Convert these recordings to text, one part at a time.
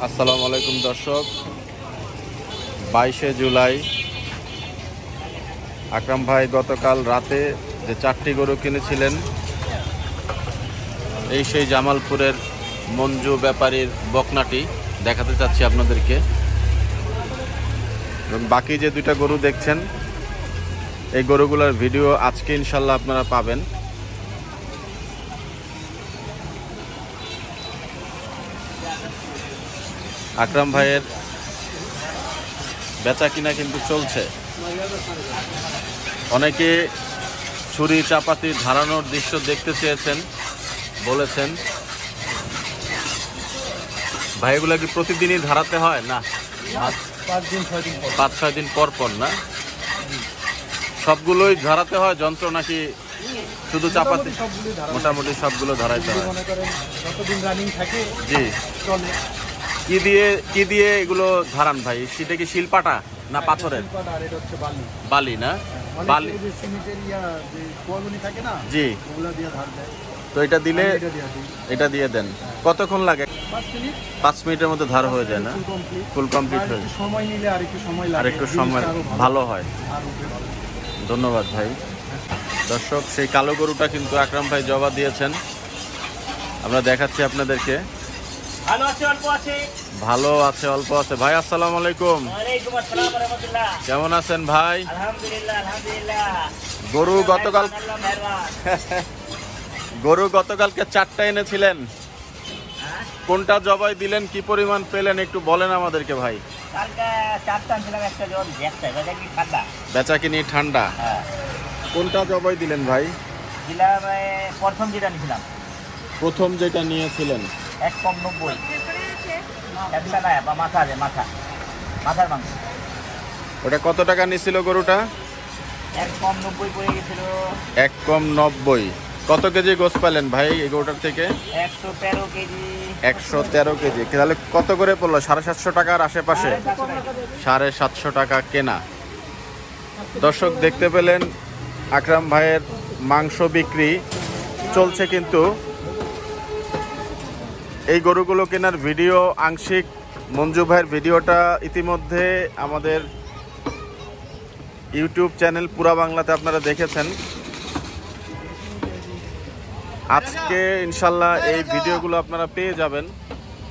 আসসালামু আলাইকুম দর্শক, 22শে জুলাই আকরাম ভাই গতকাল রাতে যে 4টি গরু কিনেছিলেন, এই সেই জামালপুরের মঞ্জু ব্যাপারীর বকনাটি দেখাতে চাচ্ছি আপনাদেরকে। এবং বাকি যে 2টা গরু দেখছেন, এই গরুগুলোর ভিডিও আজকে ইনশাল্লাহ আপনারা পাবেন। আকরাম ভাইয়ের বেচা কিনা কিন্তু চলছে। অনেকে ছুরি চাপাতি ধারানোর দৃশ্য দেখতে চেয়েছেন, বলেছেন। ভাই এগুলো কি প্রতিদিনই ধারাতে হয়? না, 5-6 দিন পর পর না? সবগুলোই ধারাতে হয় যন্ত্র, নাকি শুধু চাপাতি? মোটামুটি সবগুলো ধারাইতে হয়। জি, কি দিয়ে এগুলো ধারান ভাই? সেটা কি শিলপাটা না পাথরের? বালি না? বালি, জি। তো এটা দিয়ে দেন। কতক্ষণ লাগে? 5 মিনিটের মধ্যে ধার হয়ে যায় না? ফুল কমপ্লিট হয়ে যায়। আর একটু সময় ভালো হয়। ধন্যবাদ ভাই। দর্শক, সেই কালো গরুটা কিন্তু আকরাম ভাই জবা দিয়েছেন, আমরা দেখাচ্ছি আপনাদেরকে। ভালো আছে, অল্প আছে। ভাই আসসালামু আলাইকুম। কেমন আছেন ভাই? গরু গতকালকে 4টা এনেছিলেন, কোনটা জবাই দিলেন, কি পরিমাণ পেলেন একটু বলেন আমাদেরকে ভাই। বেচা কিনি ঠান্ডা। কোনটা জবাই দিলেন ভাই? প্রথম যেটা নিয়েছিলেন 1.90 মাথার মাংস। ওটা কত টাকা নিছিল গরুটা? 1.90 পড়ে গেছিল। 1.90। কত কেজি গোস পেলেন ভাই এই গরুটার থেকে? 113 কেজি। 113 কেজি। তাহলে কত করে পড়লো? 750 টাকার আশেপাশে। 750 টাকা কেনা। দর্শক, দেখতে পেলেন আকরাম ভাইয়ের মাংস বিক্রি চলছে, কিন্তু এই গরুগুলো কেনার ভিডিও আংশিক মঞ্জু ভাইয়ের ভিডিওটা ইতিমধ্যে আমাদের ইউটিউব চ্যানেল পুরা বাংলাতে আপনারা দেখেছেন। আজকে ইনশাল্লাহ এই ভিডিওগুলো আপনারা পেয়ে যাবেন।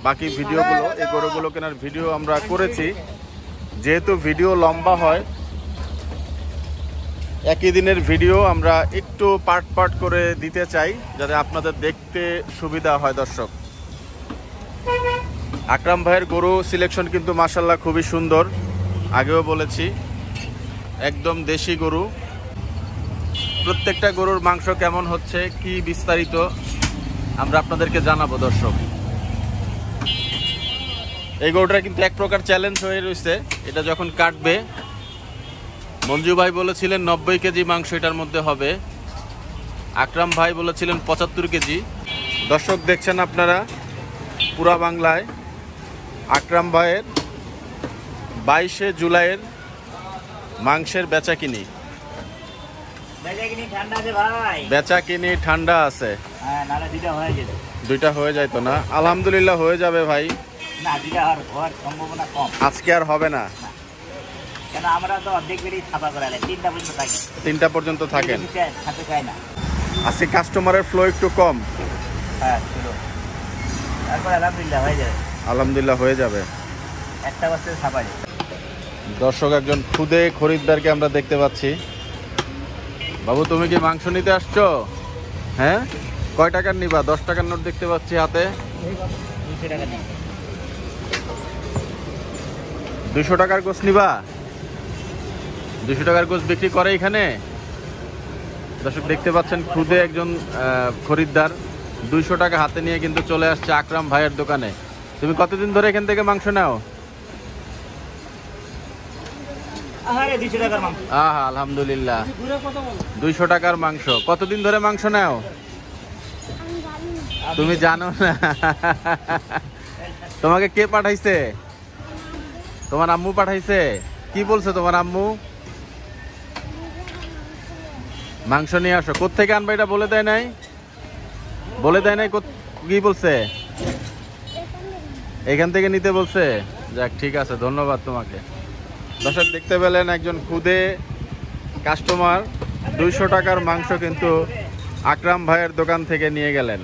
বাকি ভিডিওগুলো, এই গরুগুলো কেনার ভিডিও আমরা করেছি। যেহেতু ভিডিও লম্বা হয়, একই দিনের ভিডিও আমরা একটু পার্ট করে দিতে চাই, যাতে আপনাদের দেখতে সুবিধা হয়। দর্শক, আকরাম ভাইয়ের গরু সিলেকশন কিন্তু মাশাআল্লাহ খুবই সুন্দর। আগেও বলেছি, একদম দেশি গরু। প্রত্যেকটা গরুর মাংস কেমন হচ্ছে, কি বিস্তারিত আমরা আপনাদেরকে জানাবো। দর্শক, এই গরুটা কিন্তু এক প্রকার চ্যালেঞ্জ হয়ে রয়েছে। এটা যখন কাটবে, মঞ্জু ভাই বলেছিলেন 90 কেজি মাংস এটার মধ্যে হবে, আকরাম ভাই বলেছিলেন 75 কেজি। দর্শক, দেখছেন আপনারা পুরা বাংলায় আকরাম ভাইয়ের 22শে জুলাইয়ের মাংসের বেচা কিনি ঠান্ডা আছে। 2টা হয়ে যায় তো না? আলহামদুলিল্লাহ হয়ে যাবে ভাই। আজকে আর হবে না, আমরা তো অর্ধেক বেরিয়ে ছাপা করে 3টা পর্যন্ত থাকেন। আজকে কাস্টমারের ফ্লো একটু কম। আলহামদুলিল্লাহ হয়ে যাবে। দর্শক, একজন খুদে খরিদ্দারকে আমরা দেখতে পাচ্ছি। বাবু, তুমি কি মাংস নিতে আসছো? হ্যাঁ, কয় টাকার নিবা? 10 টাকার নোট দেখতে পাচ্ছি হাতে। 200 টাকার গোস নিবা? 200 টাকার গোস বিক্রি করে এখানে। দর্শক, দেখতে পাচ্ছেন খুদে একজন খরিদ্দার 200 টাকা হাতে নিয়ে কিন্তু চলে আসছে আকরাম ভাইয়ের দোকানে। তুমি কতদিন ধরে এখান থেকে মাংস নাও? আহা, আলহামদুলিল্লাহ। 200 টাকার মাংস। কতদিন ধরে মাংস নাও? তুমি জানো না? তোমাকে কে পাঠাইছে? তোমার আম্মু পাঠাইছে। কি বলছে তোমার আম্মু? মাংস নিয়ে আসো। কোত্থেকে আনবা এটা বলে দেয় নাই? কি বলছে? এখান থেকে নিতে বলছে? যাক, ঠিক আছে, ধন্যবাদ তোমাকে। দর্শক দেখতে পেলেন একজন খুদে কাস্টমার 200 টাকার মাংস কিন্তু আকরাম ভাইয়ের দোকান থেকে নিয়ে গেলেন।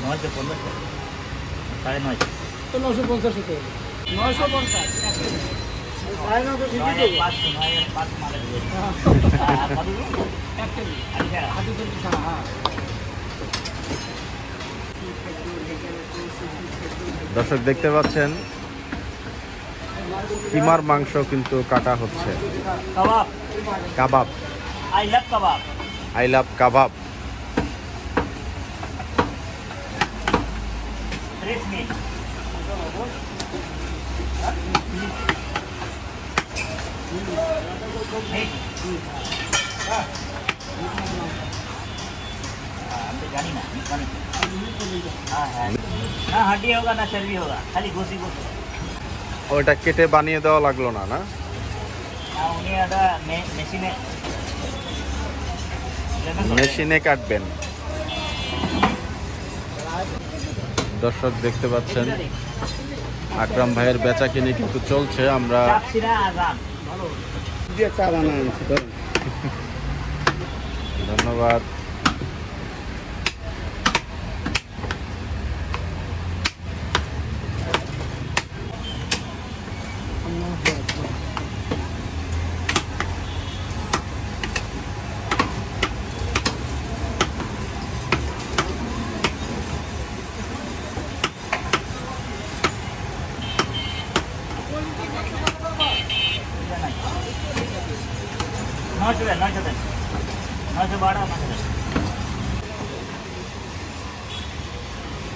950 সাড়ে 900 তো 950 হতে হবে 950 সাড়ে 900 নয় দিয়ে দেবো 500 500 মালে দিয়ে কত দিন? এক কেজি আড়ি ছাড়া হাতে কেজি ছাড়া হ্যাঁ দর্শক দেখতে পাচ্ছেন কিমার মাংস কিন্তু কাটা হচ্ছে। Kebab, kebab, I love kebab. I love kebab. Fresh meat जानी ना जानी हाँ है ना हड्डी होगा ना चर्बी होगा खाली गोशी गोशी ওটা কেটে বানিয়ে দেওয়া লাগলো না, না? हाँ उन्हें आधा मशीने মেশিনে কাটবেন। দর্শক দেখতে পাচ্ছেন আকরাম ভাইয়ের বেচা কিনে কিন্তু চলছে। আমরা चापसिरा आजान দিয়ে চা বানানো আছে ধরুন ধন্যবাদ।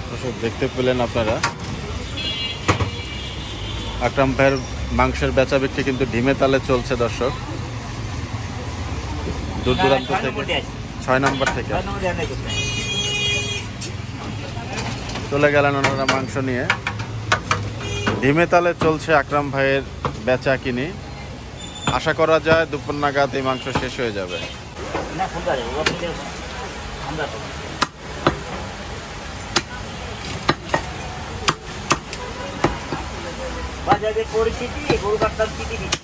দর্শক দেখতে পেলেন আপনারা আকরাম ভাইয়ের মাংসের বেচা বিক্রি কিন্তু ঢিমে তালে চলছে। দর্শক দূর দূরান্ত থেকে 6 নম্বর থেকে চলে গেলেন ওনারা মাংস নিয়ে। ঢিমে তালে চলছে আকরাম ভাইয়ের বেচা কিনি। আশা করা যায় দুপুর নাগাদ এই মাংস শেষ হয়ে যাবে। বাজারের পরিস্থিতি গরু কাটতাম চিঠি দিচ্ছি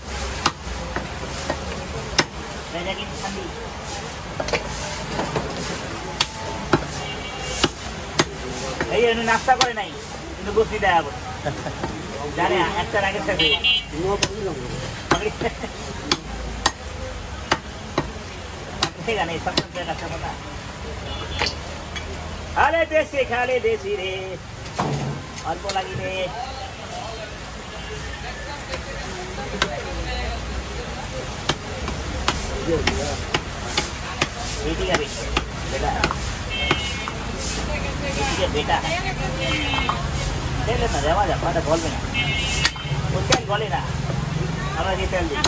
এই জন্য নাস্তা করে নাই কিন্তু বসি দেয় আবার জানে একটার আগে থাকে গানে সব কাছে কথা খালে দেশি রে অল্প লাগি রে बेटा बेटा ले लेना रेवा जा पाता बोलबे ना ওটাই বলে না আমরা যেতে দিই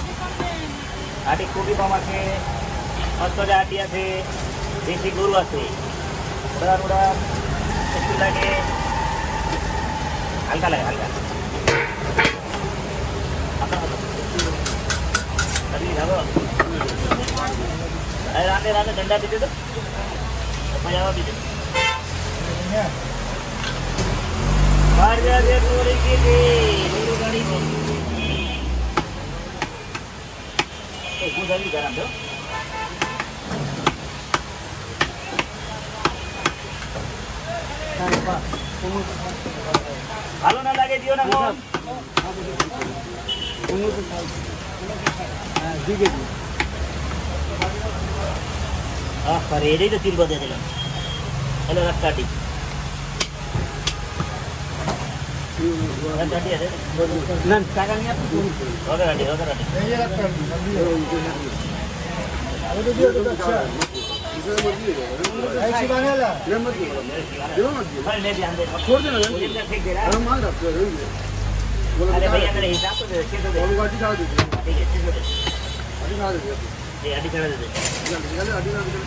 আটি খুবই কম আছে অষ্টটা আটি আছে দেশি গরু আছে ওরা ওরা একটু লাগে হালকা লাগে হালকা अभी जाओ अरे रांधे रांधे डंडा पीते तो पजामा पीते बाहर जाके पूरी की थी मेरी गाड़ी में तो कुछ अभी गरम दो ভালো না লাগে দিও না মন पर ये तो 3 बजे दिलाम हेलो रक्काटी रक्काटी है ना टाका नहीं आप रक्काटी ये रक्काटी वो तो दियो तो अच्छा ऐसी बनेला ये मत दियो मत दियो ले ध्यान दे छोड़ देना ठीक दे रहा है माल रख दे अरे भैया मेरे हिसाब से दे दे वो गाड़ी डाल दे ठीक है ठीक है गाड़ी डाल दे ये गाड़ी चला दे गाड़ी डाल दे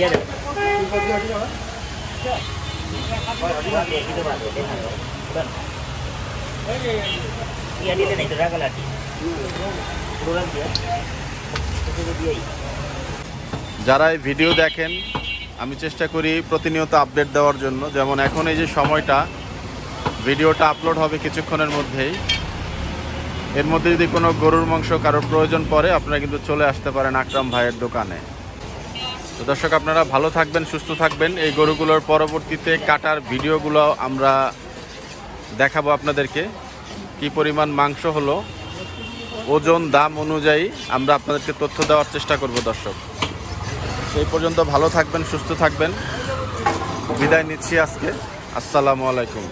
ये दे ये ले नहीं तो रागला टी যারা এই ভিডিও দেখেন আমি চেষ্টা করি প্রতিনিয়ত আপডেট দেওয়ার জন্য। যেমন এখন এই যে সময়টা, ভিডিওটা আপলোড হবে কিছুক্ষণের মধ্যেই। এর মধ্যে যদি কোনো গরুর মাংস কারোর প্রয়োজন পড়ে, আপনারা কিন্তু চলে আসতে পারেন আকরাম ভাইয়ের দোকানে। তো দর্শক, আপনারা ভালো থাকবেন, সুস্থ থাকবেন। এই গরুগুলোর পরবর্তীতে কাটার ভিডিওগুলো আমরা দেখাবো আপনাদেরকে। কি পরিমাণ মাংস হলো, ওজন, দাম অনুযায়ী আমরা আপনাদেরকে তথ্য দেওয়ার চেষ্টা করব দর্শক। সেই পর্যন্ত ভালো থাকবেন, সুস্থ থাকবেন। বিদায় নিচ্ছি আজকে। আসসালামু আলাইকুম।